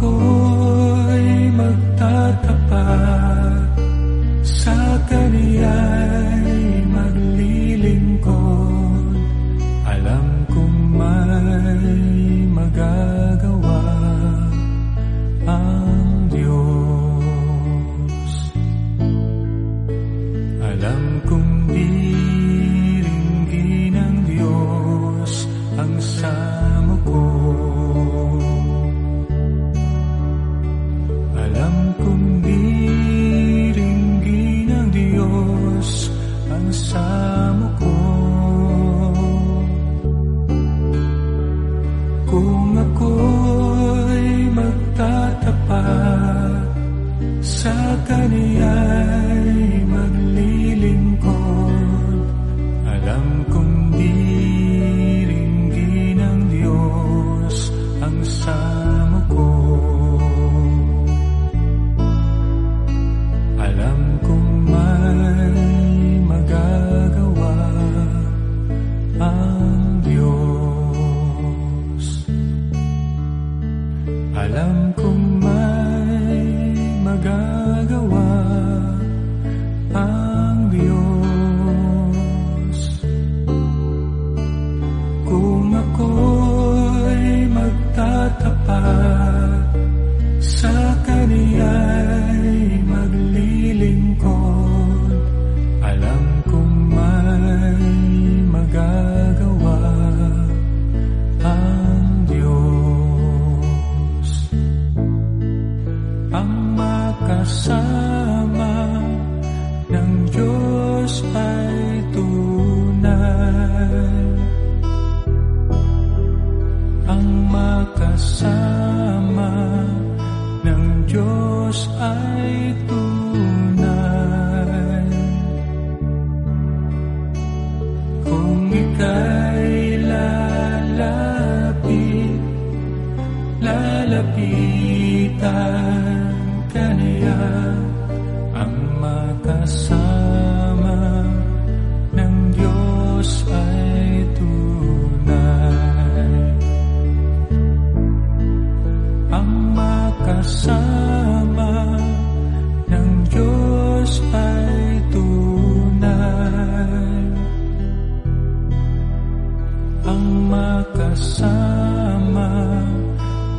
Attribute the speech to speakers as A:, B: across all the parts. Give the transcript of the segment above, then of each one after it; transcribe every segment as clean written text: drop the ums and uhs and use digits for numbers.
A: ako'y magtatapat, sa Kaniya'y maglilingkod, alam kong may magagawa ang Diyos. Alam kong diringgin ng Diyos ang samo ko. Alam kong diringgin ng Diyos ang samo ko. Kung ako'y magtatapat, sa Kaniya'y maglilingkod, alam kong diringgin ng Diyos ang samo ko. Alam kong may magagawa ang Diyos. Alam kong may magagawa ang Diyos. Kung ako'y magtatapat, sa Kaniya'y maglilingkod, alam kong may magagawa ang Diyos. Ang makasama ng Diyos ay tunay. Ang makasama ng Diyos ay tunay. Kung ika'y lalapitan ka niya, ang makasama ng Diyos ay tunay. Ang makasama ng Diyos ay tunay. Ang makasama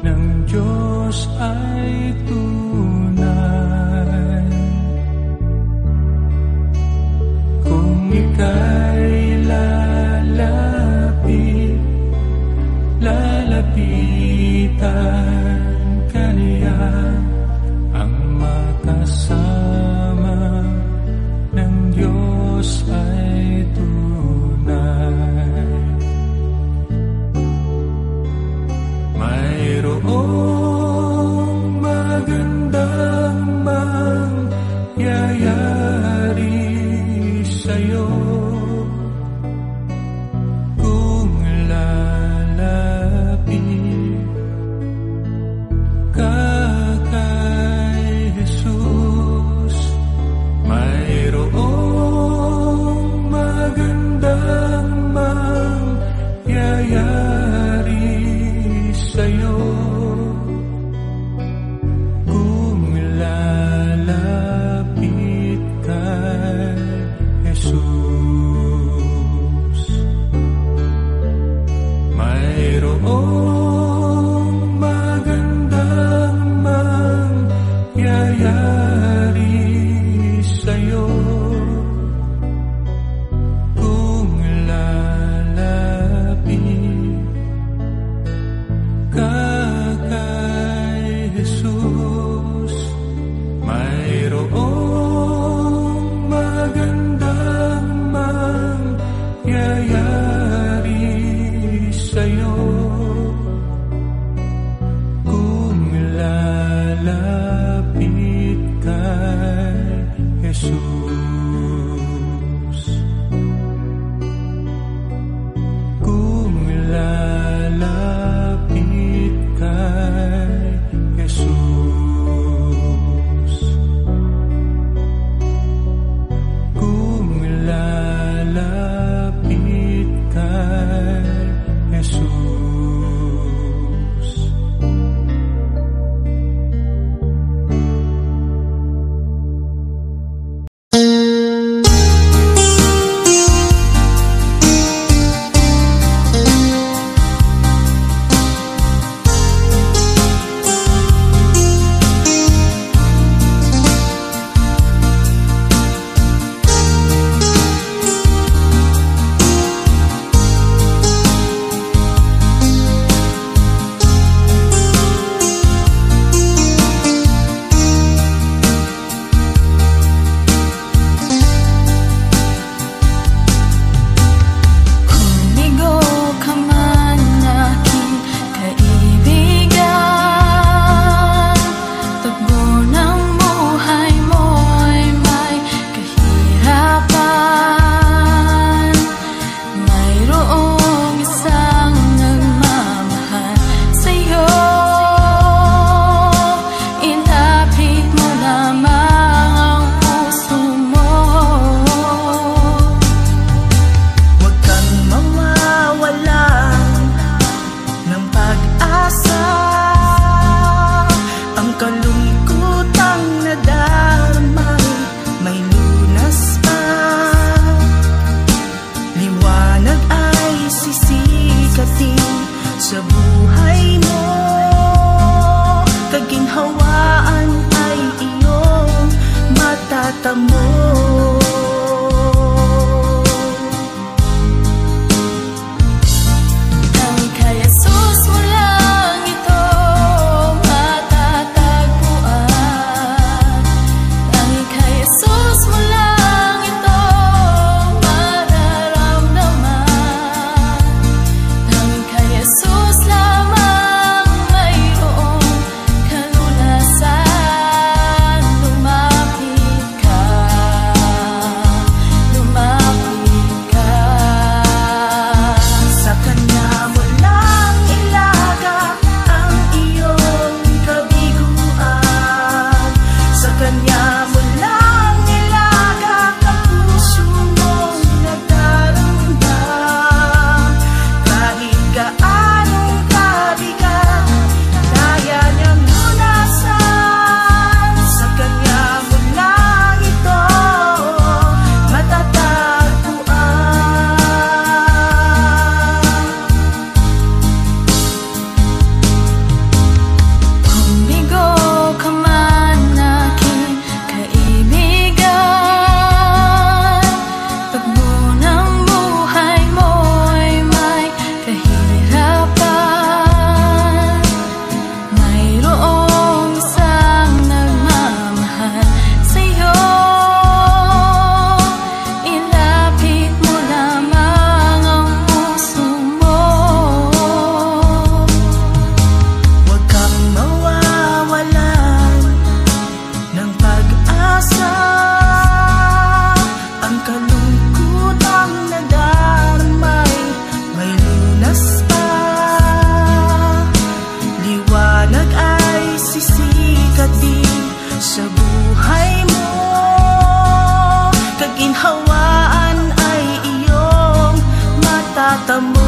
A: ng Diyos ay tunay. Kung ika'y lalapitan ka niya, ang makasama ng Diyos ay tunay. Mayroong magandang mangyayari sa'yo kung lalapit ka kay Jesus. Mayroong magandang mangyayari sa'yo kung lalapit kay Jesus. Mayroong magandang mangyayari sa'yo kung lalapit ka kay Jesus. Mayroong magandang mangyayari sa'yo kung lalapit kay Jesus. Kung lalapit kay Jesus. Kung lalapit kay Jesus.
B: magsisikat din sa buhay mo. Kaginhawaan ay iyong matatamo.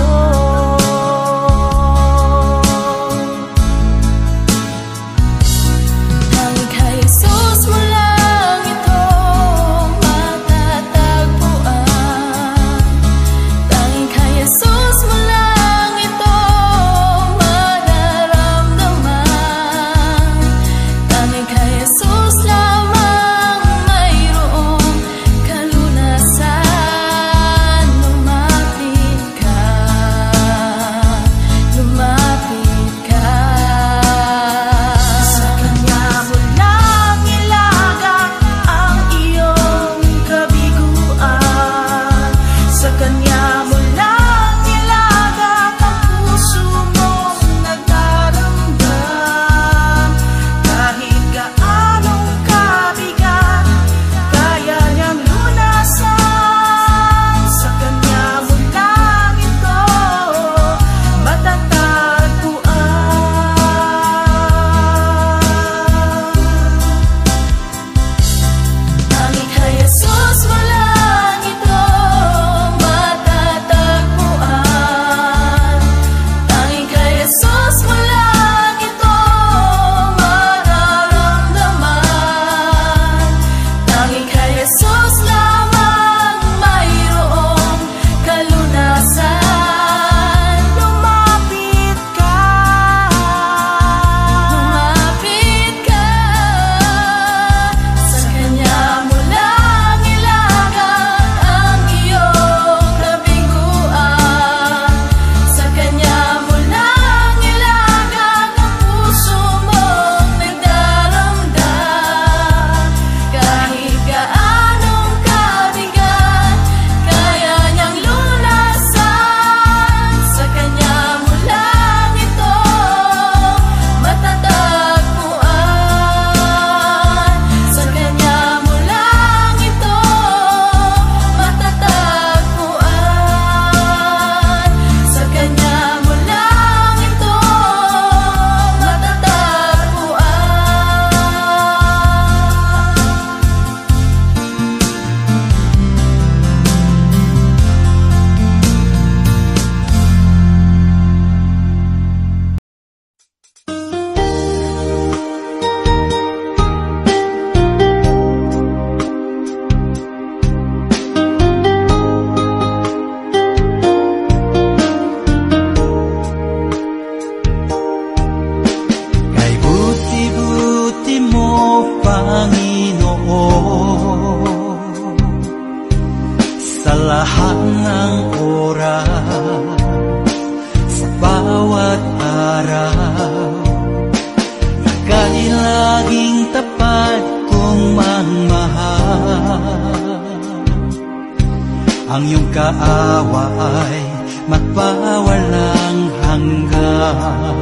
C: Ang iyong kaawa ay magpawalang hanggan.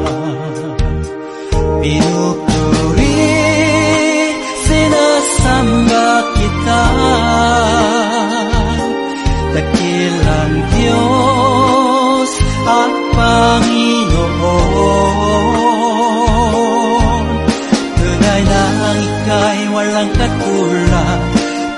C: Pinupuri, sinasamba kita, dakilang Diyos at Panginoon. Tunay na ang ika'y walang katulad,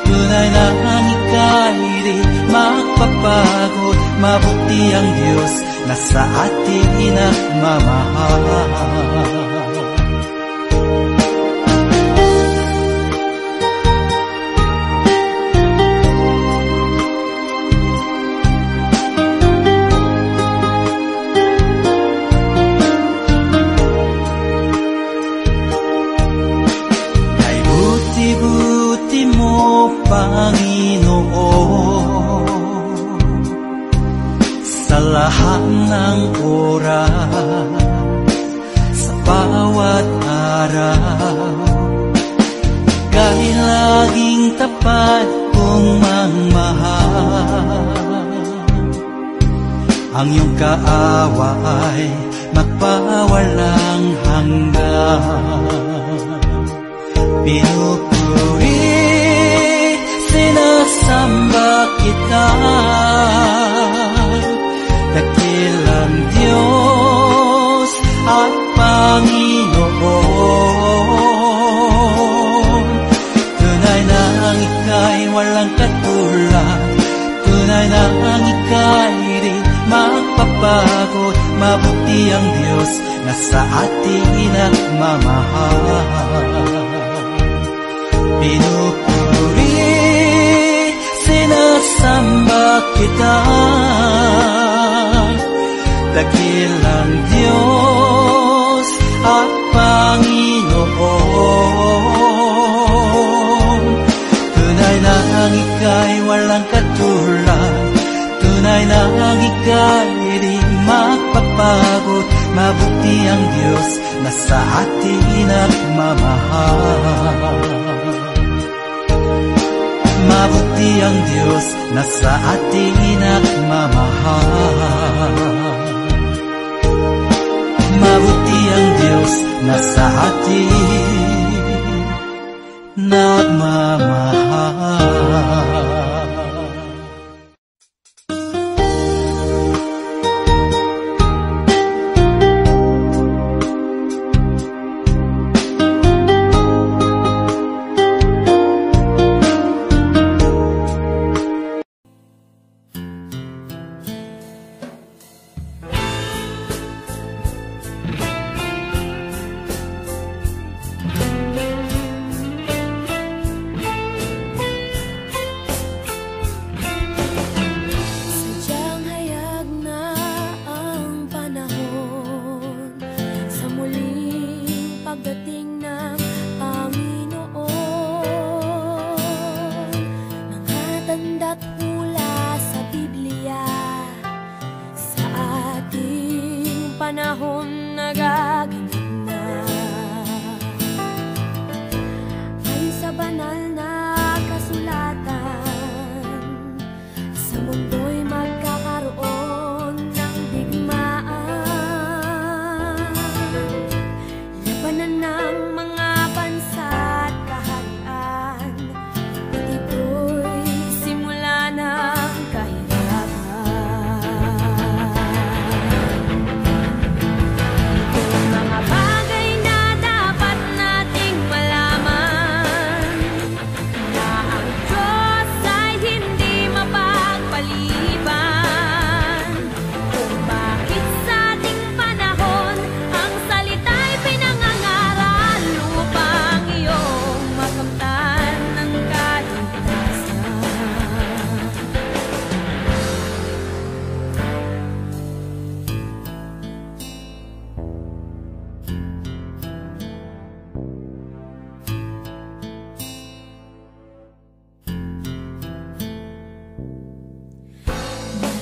C: tunay na ang ika'y di magpapagod. Mabuti ang Diyos na sa atin nagmamahal. Kay buti-buti mo, Panginoon, sa lahat ng oras, sa bawat araw, ika'y laging tapat kong magmahal. Ang iyong kaawa ay magpawalang hanggan. Pinupuri, sinasamba kita, dakilang Diyos at Panginoon. nagmamahal. Pinupuri, sinasamba kita, dakilang Diyos at Panginoon. Tunay na ang ika'y walang katulad, tunay na ang ika'y di magpapagod. Mabuti ang Diyos na sa atin nagmamahal. Mabuti ang Diyos na sa atin nagmamahal. Mabuti ang Diyos na sa atin nagmamahal.
D: Panahon nagaganap na ay sa banal na kasulatan, sa mundo'y magkakaroon ng digmaan, labanan ng mga bansa at kaharian, at ito'y simula ng kahirapan. Mga bagay na dapat nating malaman, na ang Diyos ay hindi mapagpaliban. Kung bakit sa ating panahon ang salita'y pinangangaral upang iyong makamtan ng kaligtasan.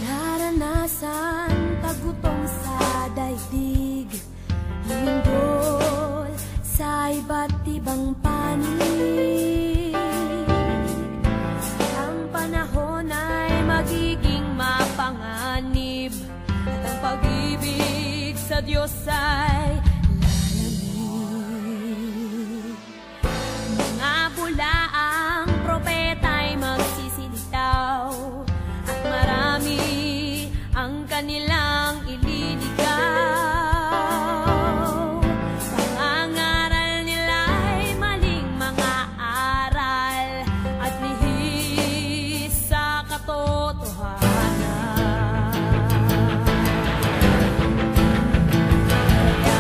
D: Nararanasan paggutom sa daigdig, lumindol sa iba't ibang panig. Ang panahon ay magiging mapanganib, at ang pag-ibig sa Diyos ay lalamig. Mga bulaang propeta'y magsisilitaw, at marami ang kanilang ililigaw. Pangangaral nila'y maling mga aral, at lihis sa katotohanan. Kaya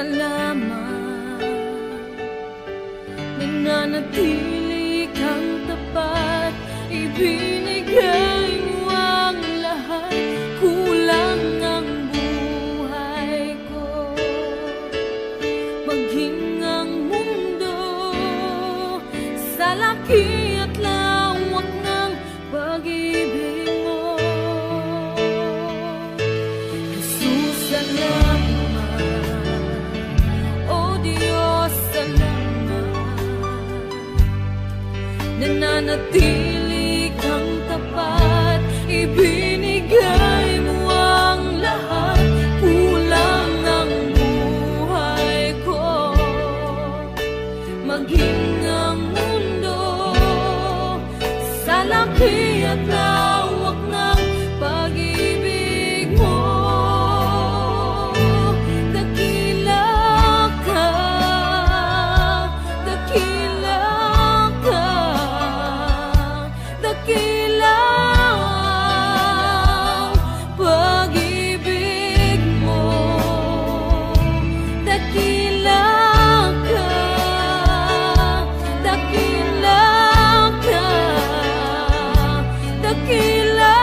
D: salamat. Nananatili kang tapat, ibinigay mo ang lahat. Kulang ang buhay ko, maging ang mundo sa laki at lawak ng pag-ibig mo. Jesus, salamat. O Diyos, salamat. Nananatili kang tapat, ibinigay mo ang lahat. Kulang ang buhay ko, maging ang mundo sa laki at lawak ng pag-ibig mo. Dakila ka, dakila ka, dakila ang pag-ibig mo. Dakila ka, dakila ka, dakila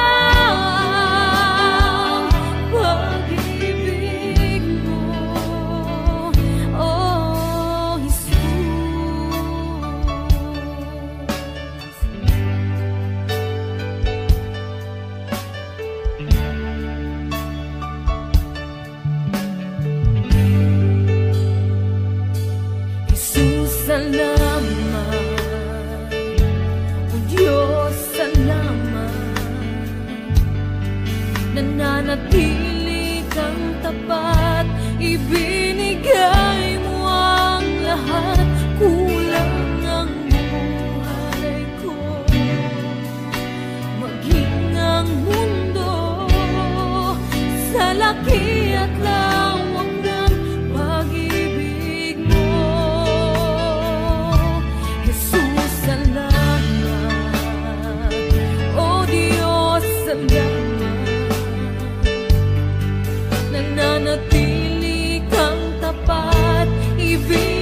D: ang pag-ibig mo. Oh, Jesus. Jesus, salamat. O Diyos, salamat. Nananatili kang tapat, ibinigay mo ang lahat. Kulang ang buhay ko, maging ang mundo sa laki at lawak ng pag-ibig mo. Jesus, salamat. O Diyos, salamat. Nananatili kang tapat, ibig